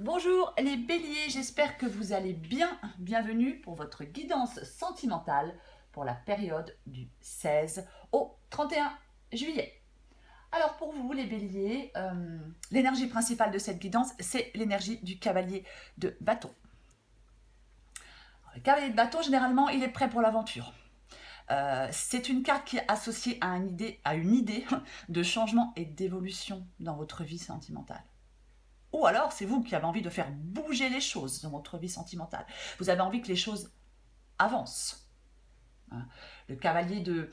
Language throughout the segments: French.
Bonjour les béliers, j'espère que vous allez bien. Bienvenue pour votre guidance sentimentale pour la période du 16 au 31 juillet. Alors pour vous les béliers, l'énergie principale de cette guidance, c'est l'énergie du cavalier de bâton. Le cavalier de bâton, généralement, il est prêt pour l'aventure. C'est une carte qui est associée à une idée de changement et d'évolution dans votre vie sentimentale. Ou alors, c'est vous qui avez envie de faire bouger les choses dans votre vie sentimentale. Vous avez envie que les choses avancent. Le cavalier de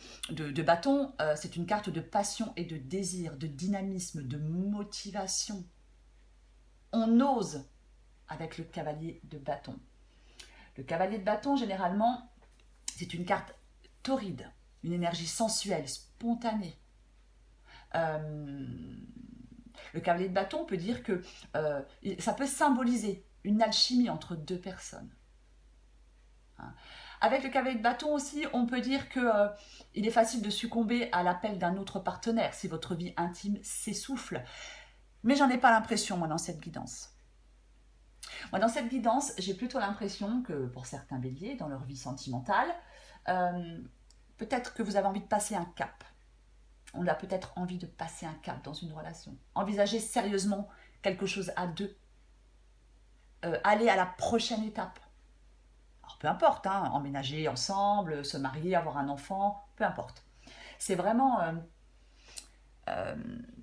bâton, c'est une carte de passion et de désir, de dynamisme, de motivation. On ose avec le cavalier de bâton. Le cavalier de bâton, généralement, c'est une carte torride, une énergie sensuelle, spontanée. Le cavalier de bâton peut dire que ça peut symboliser une alchimie entre deux personnes. Avec le cavalier de bâton aussi, on peut dire qu'il est facile de succomber à l'appel d'un autre partenaire si votre vie intime s'essouffle. Mais j'en ai pas l'impression, moi, dans cette guidance. Moi, dans cette guidance, j'ai plutôt l'impression que pour certains béliers, dans leur vie sentimentale, peut-être que vous avez envie de passer un cap. On a peut-être envie de passer un cap dans une relation. Envisager sérieusement quelque chose à deux. Aller à la prochaine étape. Alors peu importe, emménager ensemble, se marier, avoir un enfant, peu importe. C'est vraiment...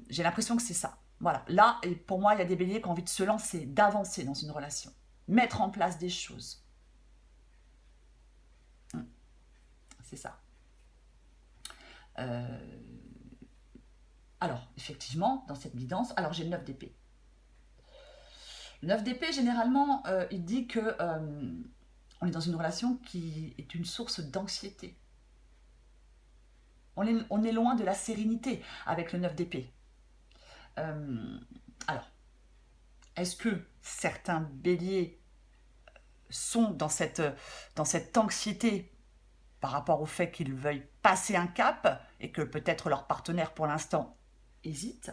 j'ai l'impression que c'est ça. Voilà. Là, et pour moi, il y a des béliers qui ont envie de se lancer, d'avancer dans une relation. Mettre en place des choses. C'est ça. Alors, effectivement, dans cette guidance, alors j'ai le 9 d'épée. Le 9 d'épée, généralement, il dit que on est dans une relation qui est une source d'anxiété. On est loin de la sérénité avec le 9 d'épée. Alors, est-ce que certains béliers sont dans cette anxiété par rapport au fait qu'ils veuillent passer un cap et que peut-être leur partenaire pour l'instant hésite?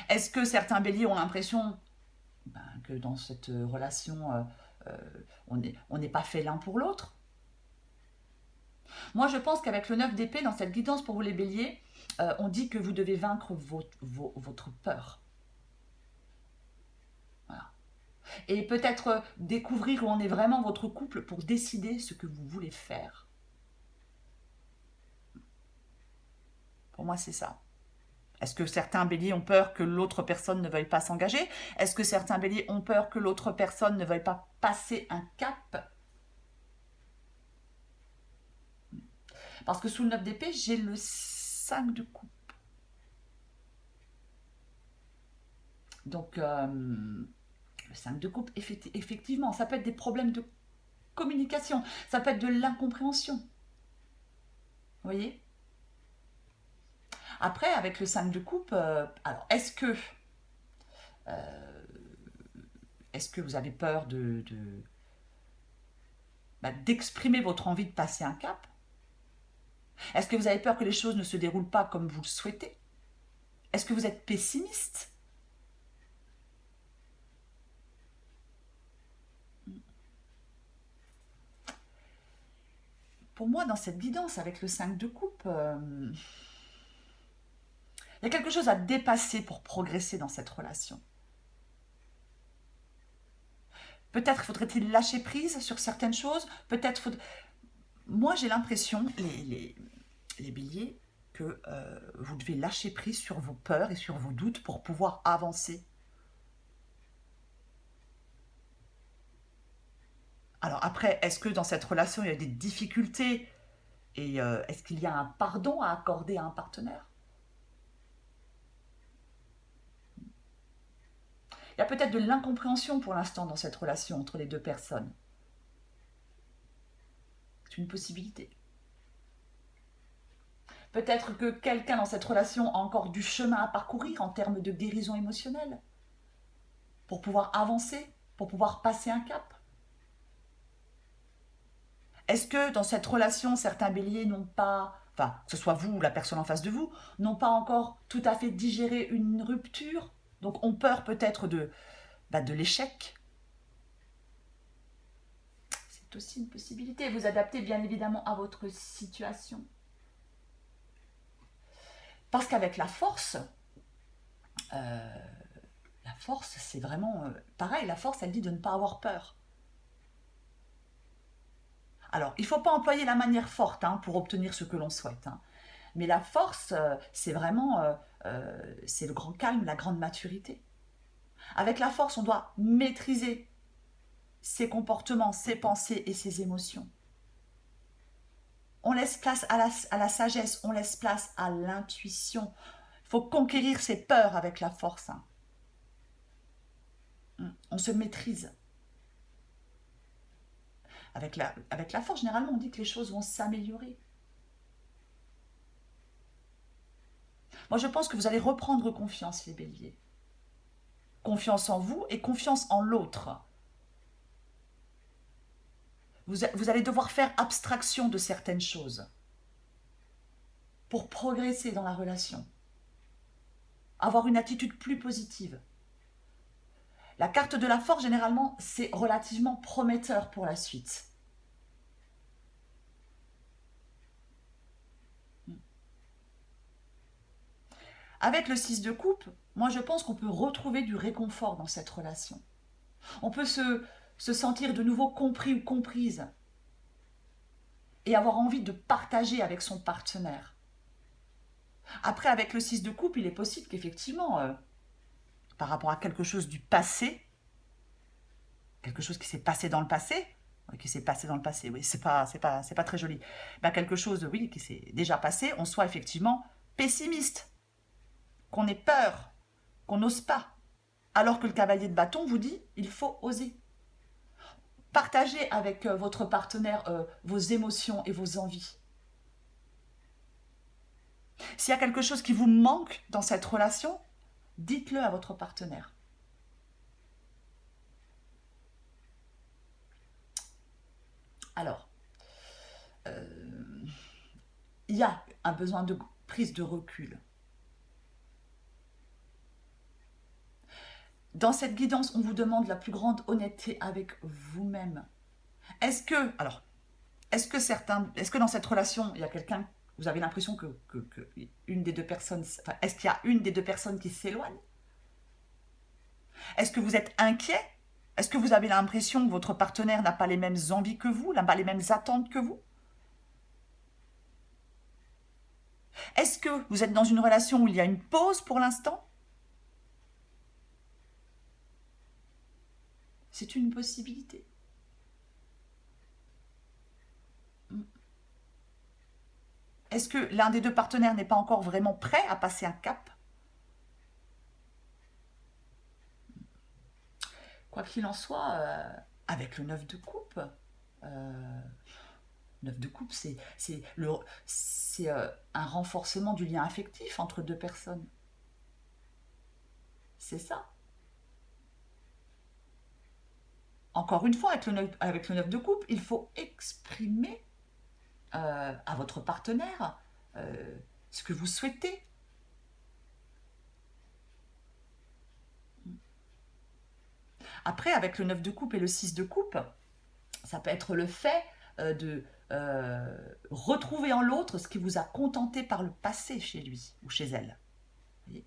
Est-ce que certains béliers ont l'impression que dans cette relation, on n'est pas fait l'un pour l'autre? Moi, je pense qu'avec le 9 d'épée, dans cette guidance pour vous les béliers, on dit que vous devez vaincre votre peur. Voilà. Et peut-être découvrir où en est vraiment votre couple pour décider ce que vous voulez faire. Pour moi, c'est ça. Est-ce que certains béliers ont peur que l'autre personne ne veuille pas s'engager? Est-ce que certains béliers ont peur que l'autre personne ne veuille pas passer un cap? Parce que sous le 9 d'épée, j'ai le 5 de coupe. Donc, le 5 de coupe, effectivement, ça peut être des problèmes de communication, ça peut être de l'incompréhension. Vous voyez? Après, avec le 5 de coupe, alors est-ce que vous avez peur d'exprimer votre envie de passer un cap? Est-ce que vous avez peur que les choses ne se déroulent pas comme vous le souhaitez? Est-ce que vous êtes pessimiste? Pour moi, dans cette guidance avec le 5 de coupe, il y a quelque chose à dépasser pour progresser dans cette relation. Peut-être faudrait-il lâcher prise sur certaines choses. Moi, j'ai l'impression, les béliers, que vous devez lâcher prise sur vos peurs et sur vos doutes pour pouvoir avancer. Alors après, est-ce que dans cette relation, il y a des difficultés et est-ce qu'il y a un pardon à accorder à un partenaire? Il y a peut-être de l'incompréhension pour l'instant dans cette relation entre les deux personnes. C'est une possibilité. Peut-être que quelqu'un dans cette relation a encore du chemin à parcourir en termes de guérison émotionnelle pour pouvoir avancer, pour pouvoir passer un cap. Est-ce que dans cette relation, certains béliers n'ont pas, enfin, que ce soit vous ou la personne en face de vous, n'ont pas encore tout à fait digéré une rupture Donc ont peur peut-être de l'échec. C'est aussi une possibilité. Vous adaptez bien évidemment à votre situation. Parce qu'avec la force, c'est vraiment pareil. La force, elle dit de ne pas avoir peur. Alors, il ne faut pas employer la manière forte pour obtenir ce que l'on souhaite. Mais la force, c'est vraiment c'est le grand calme, la grande maturité. Avec la force, on doit maîtriser ses comportements, ses pensées et ses émotions. On laisse place à la sagesse, on laisse place à l'intuition. Il faut conquérir ses peurs avec la force. On se maîtrise. Avec la force, généralement, on dit que les choses vont s'améliorer. Moi, je pense que vous allez reprendre confiance, les béliers. Confiance en vous et confiance en l'autre. Vous allez devoir faire abstraction de certaines choses pour progresser dans la relation. Avoir une attitude plus positive. La carte de la force, généralement, c'est relativement prometteur pour la suite. Avec le 6 de coupe, moi je pense qu'on peut retrouver du réconfort dans cette relation. On peut se sentir de nouveau compris ou comprise et avoir envie de partager avec son partenaire. Après, avec le 6 de coupe, il est possible qu'effectivement, par rapport à quelque chose du passé, quelque chose qui s'est passé dans le passé, oui, c'est pas très joli, quelque chose, oui, qui s'est déjà passé, on soit effectivement pessimiste, qu'on ait peur, qu'on n'ose pas. Alors que le cavalier de bâton vous dit, il faut oser. Partagez avec votre partenaire vos émotions et vos envies. S'il y a quelque chose qui vous manque dans cette relation, dites-le à votre partenaire. Alors, il y a un besoin de prise de recul. Dans cette guidance, on vous demande la plus grande honnêteté avec vous-même. Est-ce que dans cette relation, il y a quelqu'un, vous avez l'impression que une des deux personnes, est-ce qu'il y a une des deux personnes qui s'éloigne? Est-ce que vous êtes inquiet? Est-ce que vous avez l'impression que votre partenaire n'a pas les mêmes envies que vous, n'a pas les mêmes attentes que vous? Est-ce que vous êtes dans une relation où il y a une pause pour l'instant? C'est une possibilité. Est-ce que l'un des deux partenaires n'est pas encore vraiment prêt à passer un cap? Quoi qu'il en soit, avec le 9 de coupe, 9 de coupe, c'est un renforcement du lien affectif entre deux personnes. C'est ça. Encore une fois, avec le 9 de coupe, il faut exprimer à votre partenaire ce que vous souhaitez. Après, avec le 9 de coupe et le 6 de coupe, ça peut être le fait de retrouver en l'autre ce qui vous a contenté par le passé chez lui ou chez elle. Vous voyez.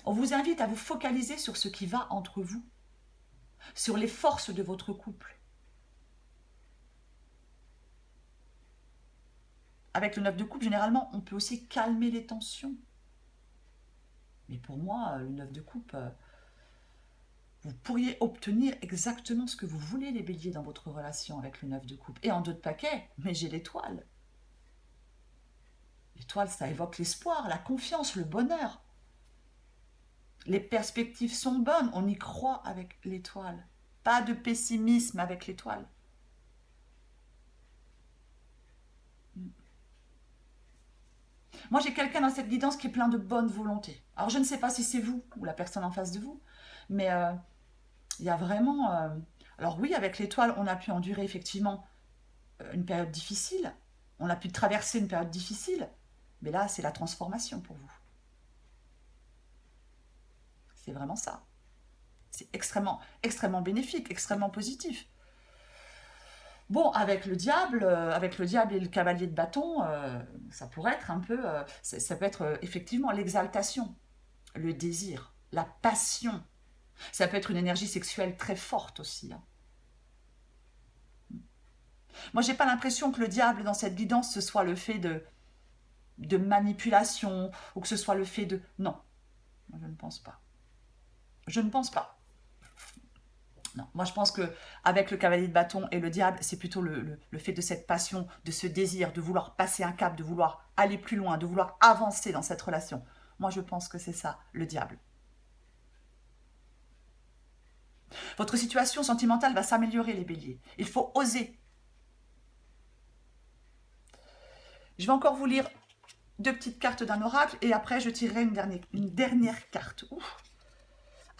On vous invite à vous focaliser sur ce qui va entre vous, sur les forces de votre couple. Avec le 9 de coupe, généralement, on peut aussi calmer les tensions. Mais pour moi, le 9 de coupe, vous pourriez obtenir exactement ce que vous voulez, les béliers, dans votre relation avec le 9 de coupe. Et en 2 de paquet, mais j'ai l'étoile. L'étoile, ça évoque l'espoir, la confiance, le bonheur. Les perspectives sont bonnes, on y croit avec l'étoile. Pas de pessimisme avec l'étoile. Moi, j'ai quelqu'un dans cette guidance qui est plein de bonne volonté. Alors, je ne sais pas si c'est vous ou la personne en face de vous, mais il y a vraiment... alors oui, avec l'étoile, on a pu endurer effectivement une période difficile. On a pu traverser une période difficile. Mais là, c'est la transformation pour vous. C'est vraiment ça. C'est extrêmement, extrêmement bénéfique, extrêmement positif. Bon, avec le diable et le cavalier de bâton, ça pourrait être un peu, ça peut être effectivement l'exaltation, le désir, la passion. Ça peut être une énergie sexuelle très forte aussi, hein. Moi, j'ai pas l'impression que le diable dans cette guidance, ce soit le fait de manipulation ou que ce soit le fait de... Non, je ne pense pas. Je ne pense pas. Non, moi je pense que avec le cavalier de bâton et le diable, c'est plutôt le fait de cette passion, de ce désir, de vouloir passer un cap, de vouloir aller plus loin, de vouloir avancer dans cette relation. Moi je pense que c'est ça, le diable. Votre situation sentimentale va s'améliorer, les béliers. Il faut oser. Je vais encore vous lire 2 petites cartes d'un oracle et après je tirerai une dernière carte. Ouf.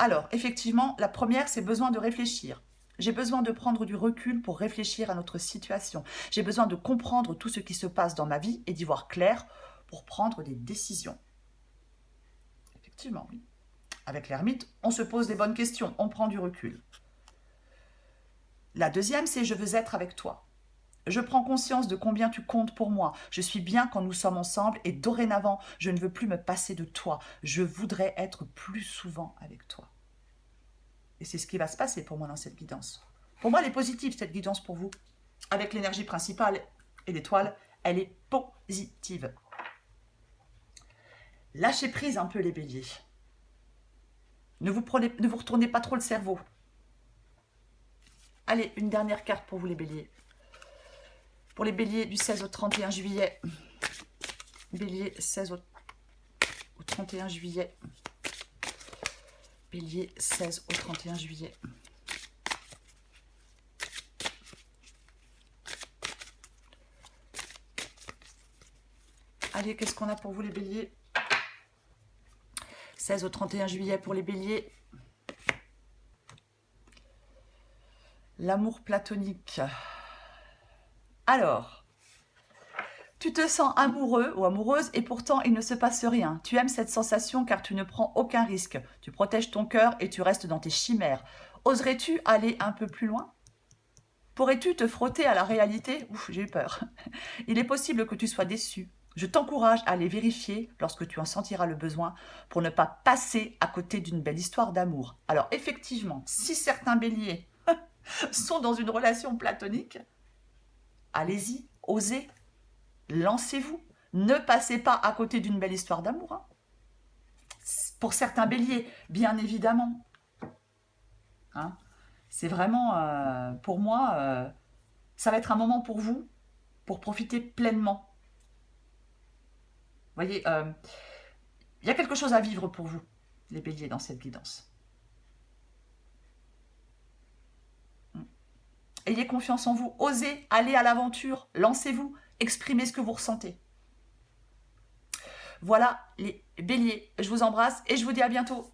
Alors, effectivement, la première, c'est besoin de réfléchir. J'ai besoin de prendre du recul pour réfléchir à notre situation. J'ai besoin de comprendre tout ce qui se passe dans ma vie et d'y voir clair pour prendre des décisions. Effectivement, oui. Avec l'ermite, on se pose des bonnes questions, on prend du recul. La deuxième, c'est je veux être avec toi. Je prends conscience de combien tu comptes pour moi. Je suis bien quand nous sommes ensemble et dorénavant, je ne veux plus me passer de toi. Je voudrais être plus souvent avec toi. Et c'est ce qui va se passer pour moi dans cette guidance. Pour moi, elle est positive, cette guidance pour vous. Avec l'énergie principale et l'étoile, elle est positive. Lâchez prise un peu les béliers. Ne vous retournez pas trop le cerveau. Allez, une dernière carte pour vous les béliers. Pour les béliers du 16 au 31 juillet. Bélier 16 au 31 juillet. Bélier 16 au 31 juillet. Allez, qu'est-ce qu'on a pour vous les béliers? 16 au 31 juillet pour les béliers. L'amour platonique. Alors, tu te sens amoureux ou amoureuse et pourtant il ne se passe rien. Tu aimes cette sensation car tu ne prends aucun risque. Tu protèges ton cœur et tu restes dans tes chimères. Oserais-tu aller un peu plus loin? Pourrais-tu te frotter à la réalité? Ouf, j'ai eu peur. Il est possible que tu sois déçu. Je t'encourage à aller vérifier lorsque tu en sentiras le besoin pour ne pas passer à côté d'une belle histoire d'amour. Alors effectivement, si certains béliers sont dans une relation platonique, allez-y, osez, lancez-vous. Ne passez pas à côté d'une belle histoire d'amour, hein. Pour certains béliers, bien évidemment. Hein, c'est vraiment, pour moi, ça va être un moment pour vous, pour profiter pleinement. Vous voyez, il y a quelque chose à vivre pour vous, les béliers, dans cette guidance. Ayez confiance en vous, osez aller à l'aventure, lancez-vous, exprimez ce que vous ressentez. Voilà les béliers, je vous embrasse et je vous dis à bientôt.